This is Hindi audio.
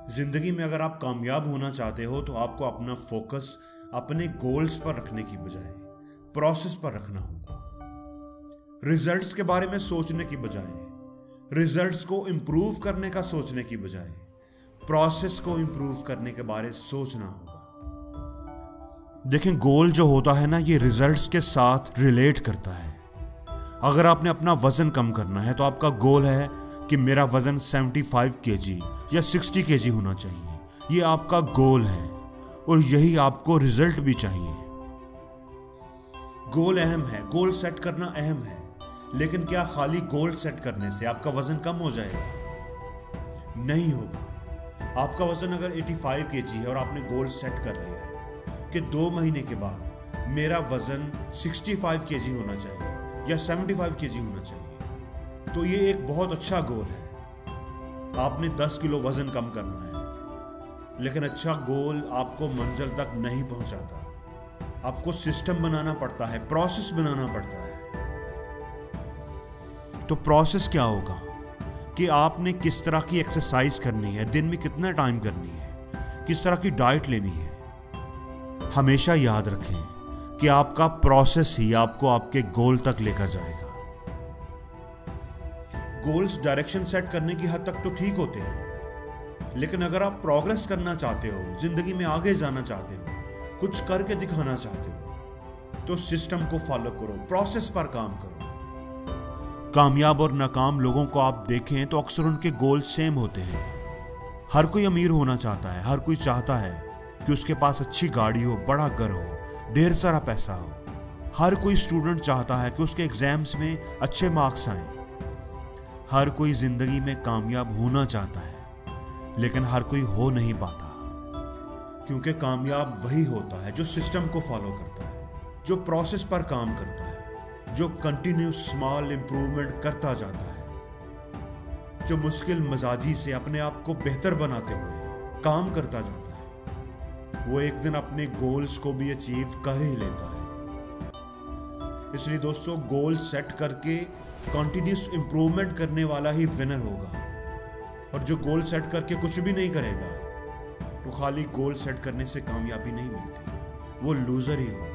जिंदगी में अगर आप कामयाब होना चाहते हो तो आपको अपना फोकस अपने गोल्स पर रखने की बजाय प्रोसेस पर रखना होगा। रिजल्ट्स के बारे में सोचने की बजाय, रिजल्ट्स को इंप्रूव करने का सोचने की बजाय प्रोसेस को इंप्रूव करने के बारे में सोचना होगा। देखें, गोल जो होता है ना, ये रिजल्ट्स के साथ रिलेट करता है। अगर आपने अपना वजन कम करना है तो आपका गोल है कि मेरा वजन 75 kg या 60 kg होना चाहिए। ये आपका गोल है और यही आपको रिजल्ट भी चाहिए। गोल अहम है, गोल सेट करना अहम है, लेकिन क्या खाली गोल सेट करने से आपका वजन कम हो जाएगा? नहीं होगा। आपका वजन अगर 85 kg है और आपने गोल सेट कर लिया है कि 2 महीने के बाद मेरा वजन 65 kg होना चाहिए या 75 kg होना चाहिए, तो ये एक बहुत अच्छा गोल है। आपने 10 किलो वजन कम करना है, लेकिन अच्छा गोल आपको मंजिल तक नहीं पहुंचाता। आपको सिस्टम बनाना पड़ता है, प्रोसेस बनाना पड़ता है। तो प्रोसेस क्या होगा कि आपने किस तरह की एक्सरसाइज करनी है, दिन में कितना टाइम करनी है, किस तरह की डाइट लेनी है। हमेशा याद रखें कि आपका प्रोसेस ही आपको आपके गोल तक लेकर जाएगा। गोल्स डायरेक्शन सेट करने की हद तक तो ठीक होते हैं, लेकिन अगर आप प्रोग्रेस करना चाहते हो, जिंदगी में आगे जाना चाहते हो, कुछ करके दिखाना चाहते हो, तो सिस्टम को फॉलो करो, प्रोसेस पर काम करो। कामयाब और नाकाम लोगों को आप देखें तो अक्सर उनके गोल सेम होते हैं। हर कोई अमीर होना चाहता है, हर कोई चाहता है कि उसके पास अच्छी गाड़ी हो, बड़ा घर हो, ढेर सारा पैसा हो। हर कोई स्टूडेंट चाहता है कि उसके एग्जाम्स में अच्छे मार्क्स आएं। हर कोई जिंदगी में कामयाब होना चाहता है, लेकिन हर कोई हो नहीं पाता, क्योंकि कामयाब वही होता है जो सिस्टम को फॉलो करता है, जो प्रोसेस पर काम करता है, जो कंटिन्यूस स्मॉल इंप्रूवमेंट करता जाता है, जो मुश्किल मिजाजी से अपने आप को बेहतर बनाते हुए काम करता जाता है। वो एक दिन अपने गोल्स को भी अचीव कर ही लेता है। इसलिए दोस्तों, गोल सेट करके कंटिन्यूस इंप्रूवमेंट करने वाला ही विनर होगा, और जो गोल सेट करके कुछ भी नहीं करेगा तो खाली गोल सेट करने से कामयाबी नहीं मिलती, वो लूजर ही होगा।